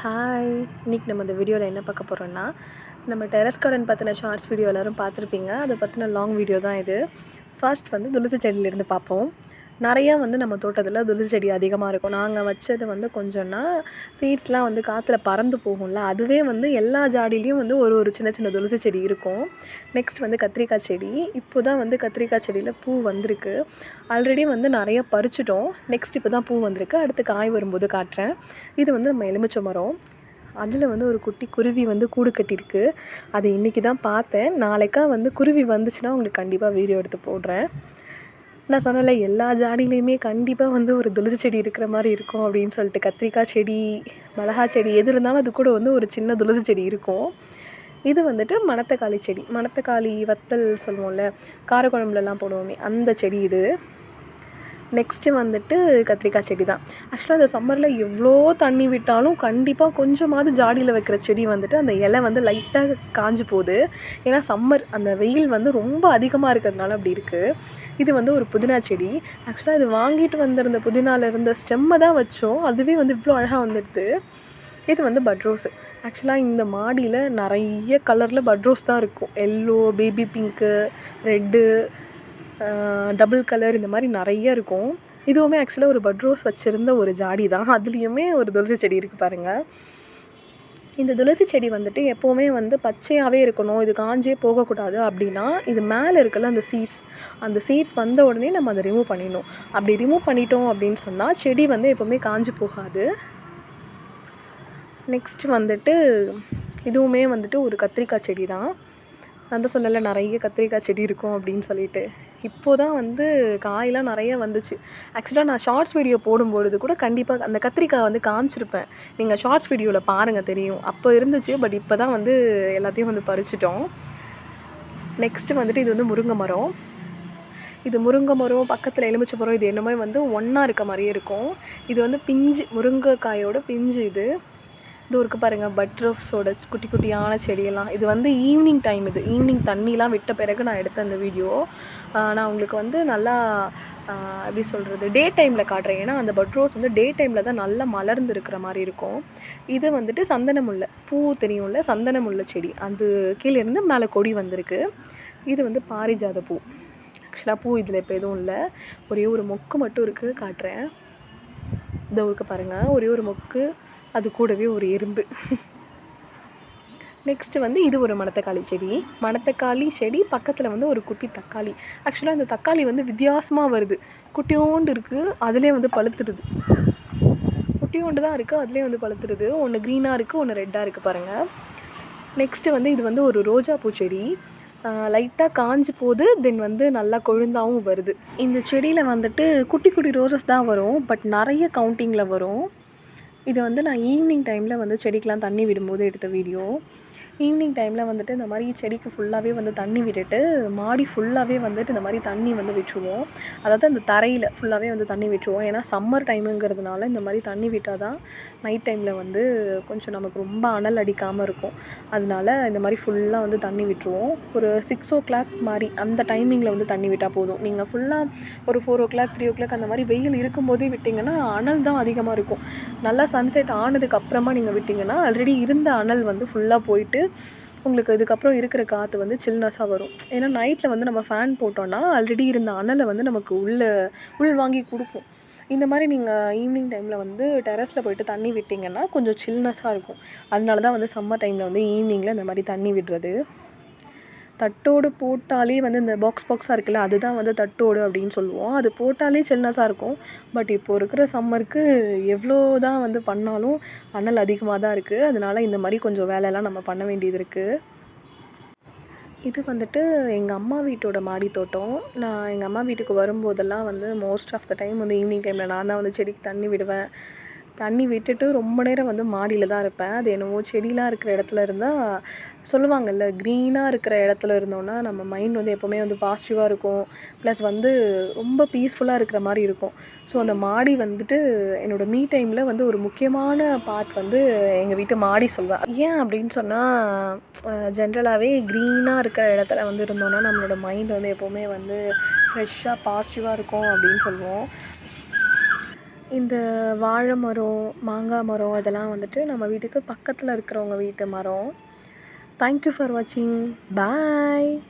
Hi, இன்றைக்கி நம்ம இந்த வீடியோவில் என்ன பார்க்க போகிறோன்னா, நம்ம டெரஸ் கார்டன் பற்றின ஷார்ட்ஸ் வீடியோ எல்லோரும் பார்த்துருப்பீங்க. அதை பற்றின லாங் வீடியோ தான் இது. ஃபர்ஸ்ட் வந்து துளசி செடியிலேருந்து பார்ப்போம். நிறையா வந்து நம்ம தோட்டத்தில் துளசி செடி அதிகமாக இருக்கும். நாங்கள் வச்சது வந்து கொஞ்சம்னா சீட்ஸ்லாம் வந்து காற்றுல பறந்து போகும்ல, அதுவே வந்து எல்லா ஜாடிலையும் வந்து ஒரு சின்ன சின்ன துளசி செடி இருக்கும். நெக்ஸ்ட் வந்து கத்திரிக்காய் செடி. இப்போ தான் வந்து கத்திரிக்காய் செடியில் பூ வந்திருக்கு. ஆல்ரெடி வந்து நிறைய பறிச்சிட்டோம். நெக்ஸ்ட் இப்போ தான் பூ வந்திருக்கு. அடுத்து காய் வரும்போது காட்டுறேன். இது வந்து நம்ம எலுமிச்சை மரம். அதில் வந்து ஒரு குட்டி குருவி வந்து கூடு கட்டியிருக்கு. அது இன்றைக்கி தான் பார்த்தேன். நாளைக்கா வந்து குருவி வந்துச்சுன்னா உங்களுக்கு கண்டிப்பாக வீடியோ எடுத்து போடுறேன். நான் சொன்னேன்ல, எல்லா ஜாடிலையுமே கண்டிப்பாக வந்து ஒரு துளசி செடி இருக்கிற மாதிரி இருக்கும் அப்படின்னு சொல்லிட்டு. கத்திரிக்காய் செடி, மிளகா செடி எது இருந்தாலும் அது கூட வந்து ஒரு சின்ன துளசி செடி இருக்கும். இது வந்துட்டு மணத்தக்காளி செடி. மணத்தக்காளி வத்தல் சொல்லுவோம்ல, காரக்குழம்புலலாம் போடுவோமே, அந்த செடி இது. நெக்ஸ்ட்டு வந்துட்டு கத்திரிக்காய் செடி தான். ஆக்சுவலாக இந்த சம்மரில் எவ்வளோ தண்ணி விட்டாலும் கண்டிப்பாக கொஞ்சமாவது ஜாடியில் வைக்கிற செடி வந்துட்டு அந்த இலை வந்து லைட்டாக காஞ்சு போகுது. ஏன்னா சம்மர் அந்த வெயில் வந்து ரொம்ப அதிகமாக இருக்கிறதுனால அப்படி இருக்குது. இது வந்து ஒரு புதினா செடி. ஆக்சுவலாக இது வாங்கிட்டு வந்திருந்த புதினாவில் இருந்த ஸ்டெம்மை தான் வச்சோம். அதுவே வந்து இவ்வளோ அழகாக வந்துடுது. இது வந்து பட்ரோஸு. ஆக்சுவலாக இந்த மாடியில் நிறைய கலரில் பட்ரோஸ் தான் இருக்கும். Yellow, baby pink, red, double colour, இந்த மாதிரி நிறைய இருக்கும். இதுவுமே ஆக்சுவலாக ஒரு பட்ரோஸ் வச்சுருந்த ஒரு ஜாடி தான். அதுலேயுமே ஒரு துளசி செடி இருக்குது பாருங்கள். இந்த துளசி செடி வந்துட்டு எப்போவுமே வந்து பச்சையாகவே இருக்கணும், இது காஞ்சே போகக்கூடாது அப்படின்னா, இது மேலே இருக்குல்ல அந்த சீட்ஸ் வந்த உடனே நம்ம அதை ரிமூவ் பண்ணிடணும். அப்படி ரிமூவ் பண்ணிட்டோம் அப்படின்னு சொன்னால் செடி வந்து எப்போவுமே காஞ்சு போகாது. நெக்ஸ்ட்டு வந்துட்டு இதுவுமே வந்துட்டு ஒரு கத்திரிக்காய் செடி தான். நான் தான் சொன்னல, நிறைய கத்திரிக்காய் செடி இருக்கும் அப்படின்னு சொல்லிட்டு. இப்போது தான் வந்து காயெலாம் நிறைய வந்துச்சு. ஆக்சுவலாக நான் ஷார்ட்ஸ் வீடியோ போடும்பொழுது கூட கண்டிப்பாக அந்த கத்திரிக்காய் வந்து காமிச்சிருப்பேன். நீங்கள் ஷார்ட்ஸ் வீடியோவில் பாருங்கள், தெரியும். அப்போ இருந்துச்சு, பட் இப்போ தான் வந்து எல்லாத்தையும் வந்து பறிச்சிட்டோம். நெக்ஸ்ட்டு வந்துட்டு இது வந்து முருங்கை மரம். இது முருங்கை மரம் பக்கத்தில் எலுமிச்சை மரம், இது என்னமோ வந்து ஒன்றா இருக்க மாதிரியே இருக்கும். இது வந்து பிஞ்சு, முருங்கைக்காயோட பிஞ்சு இது. இது இருக்குது பாருங்கள், பட்ரோஸோட குட்டி குட்டியான செடியெல்லாம். இது வந்து ஈவினிங் டைம். இது ஈவினிங் தண்ணிலாம் விட்ட பிறகு நான் எடுத்த அந்த வீடியோ. நான் உங்களுக்கு வந்து நல்லா எப்படி சொல்கிறது, டே டைமில் காட்டுறேன். ஏன்னா அந்த பட்ரோஸ் வந்து டே டைமில் தான் நல்லா மலர்ந்து இருக்கிற மாதிரி இருக்கும். இது வந்துட்டு சந்தன முல்லை பூ, தெரியும்ல, சந்தன முல்லை செடி. அது கீழே இருந்து மேலே கொடி வந்திருக்கு. இது வந்து பாரிஜாத பூ. ஆக்சுவலாக பூ இதில் இப்போ எதுவும் இல்லை, ஒரே ஒரு மொக்கு மட்டும் இருக்குது, காட்டுறேன். இதை இருக்குது பாருங்கள், ஒரே ஒரு மொக்கு, அது கூடவே ஒரு எறும்பு. நெக்ஸ்ட்டு வந்து இது ஒரு மணத்தக்காளி செடி. மணத்தக்காளி செடி பக்கத்தில் வந்து ஒரு குட்டி தக்காளி. ஆக்சுவலாக இந்த தக்காளி வந்து வித்தியாசமாக வருது. குட்டியோண்டு இருக்குது, அதிலே வந்து பழுத்துடுது. குட்டியோண்டு தான் இருக்குது, அதிலே வந்து பழுத்துடுது. ஒன்று க்ரீனாக இருக்குது, ஒன்று ரெட்டாக இருக்குது பாருங்கள். நெக்ஸ்ட்டு வந்து இது வந்து ஒரு ரோஜா பூச்செடி. லைட்டாக காஞ்சி போகுது, தென் வந்து நல்லா கொழுந்தாகவும் வருது. இந்த செடியில் வந்துட்டு குட்டி குட்டி ரோசஸ் தான் வரும், பட் நிறைய கவுண்டிங்கில் வரும். இது வந்து நான் ஈவினிங் டைமில் வந்து செடிக்கெலாம் தண்ணி விடும்போது எடுத்த வீடியோ. ஈவினிங் டைமில் வந்துட்டு இந்த மாதிரி செடிக்கு ஃபுல்லாகவே வந்து தண்ணி விட்டுட்டு மாடி ஃபுல்லாகவே வந்துட்டு இந்த மாதிரி தண்ணி வந்து விட்டுருவோம். அதாவது அந்த தரையில் ஃபுல்லாகவே வந்து தண்ணி விட்டுருவோம். ஏன்னா சம்மர் டைமுங்கிறதுனால இந்த மாதிரி தண்ணி விட்டால் தான் நைட் டைமில் வந்து கொஞ்சம் நமக்கு ரொம்ப அனல் அடிக்காமல் இருக்கும். அதனால இந்த மாதிரி ஃபுல்லாக வந்து தண்ணி விட்டுருவோம். ஒரு 6 o'clock மாதிரி அந்த டைமிங்கில் வந்து தண்ணி விட்டால் போதும். நீங்கள் ஃபுல்லாக ஒரு 4 o'clock 3 o'clock அந்த மாதிரி வெயில் இருக்கும்போதே விட்டிங்கன்னா அனல் தான் அதிகமாக இருக்கும். நல்லா சன்செட் ஆனதுக்கு அப்புறமா நீங்கள் விட்டிங்கன்னா ஆல்ரெடி இருந்த அனல் வந்து ஃபுல்லாக போயிட்டு உங்களுக்கு இதுக்கப்புறம் இருக்கிற காற்று வந்து சில்னஸாக வரும். ஏன்னா நைட்டில் வந்து நம்ம ஃபேன் போட்டோன்னா ஆல்ரெடி இருந்த அனலை வந்து நமக்கு உள் வாங்கி கொடுக்கும். இந்த மாதிரி நீங்கள் ஈவினிங் டைமில் வந்து டெரஸில் போய்ட்டு தண்ணி விட்டிங்கன்னா கொஞ்சம் சில்னஸாக இருக்கும். அதனால தான் வந்து சம்மர் டைமில் வந்து ஈவினிங்கில் இந்த மாதிரி தண்ணி விடுறது. தட்டோடு போட்டாலே வந்து இந்த பாக்ஸாக இருக்குல்ல, அதுதான் வந்து தட்டோடு அப்படின்னு சொல்லுவோம். அது போட்டாலே சில்னஸாக இருக்கும். பட் இப்போது இருக்கிற சம்மருக்கு எவ்வளோ தான் வந்து பண்ணாலும் அனல் அதிகமாக தான் இருக்குது. அதனால இந்த மாதிரி கொஞ்சம் வேலையெல்லாம் நம்ம பண்ண வேண்டியது இருக்குது. இது வந்துட்டு எங்கள் அம்மா வீட்டோட மாடி தோட்டம். நான் எங்கள் அம்மா வீட்டுக்கு வரும்போதெல்லாம் வந்து மோஸ்ட் ஆஃப் த டைம் வந்து ஈவினிங் டைமில் நான் தான் வந்து செடிக்கு தண்ணி விடுவேன். தண்ணி விட்டுட்டு ரொம்ப நேரம் வந்து மாடியில் தான் இருப்பேன். அது என்னவோ செடிலாம் இருக்கிற இடத்துல இருந்தால் சொல்லுவாங்கள்ல, க்ரீனாக இருக்கிற இடத்துல இருந்தோன்னா நம்ம மைண்ட் வந்து எப்போவுமே வந்து பாசிட்டிவாக இருக்கும். ப்ளஸ் வந்து ரொம்ப பீஸ்ஃபுல்லாக இருக்கிற மாதிரி இருக்கும். ஸோ அந்த மாடி வந்துட்டு என்னோடய மீ டைமில் வந்து ஒரு முக்கியமான பார்ட் வந்து எங்கள் வீட்டு மாடி சொல்வேன். ஏன் அப்படின்னு சொன்னால், ஜென்ரலாகவே க்ரீனாக இருக்கிற இடத்துல வந்து இருந்தோன்னா நம்மளோட மைண்ட் வந்து எப்போவுமே வந்து ஃப்ரெஷ்ஷாக பாசிட்டிவாக இருக்கும் அப்படின்னு சொல்லுவோம். இந்த வாழை மரம், மாங்காய் மரம் அதெல்லாம் வந்துட்டு நம்ம வீட்டுக்கு பக்கத்தில் இருக்கிறவங்க வீட்டு மரம். தேங்க்யூ ஃபார் வாட்சிங். பாய்.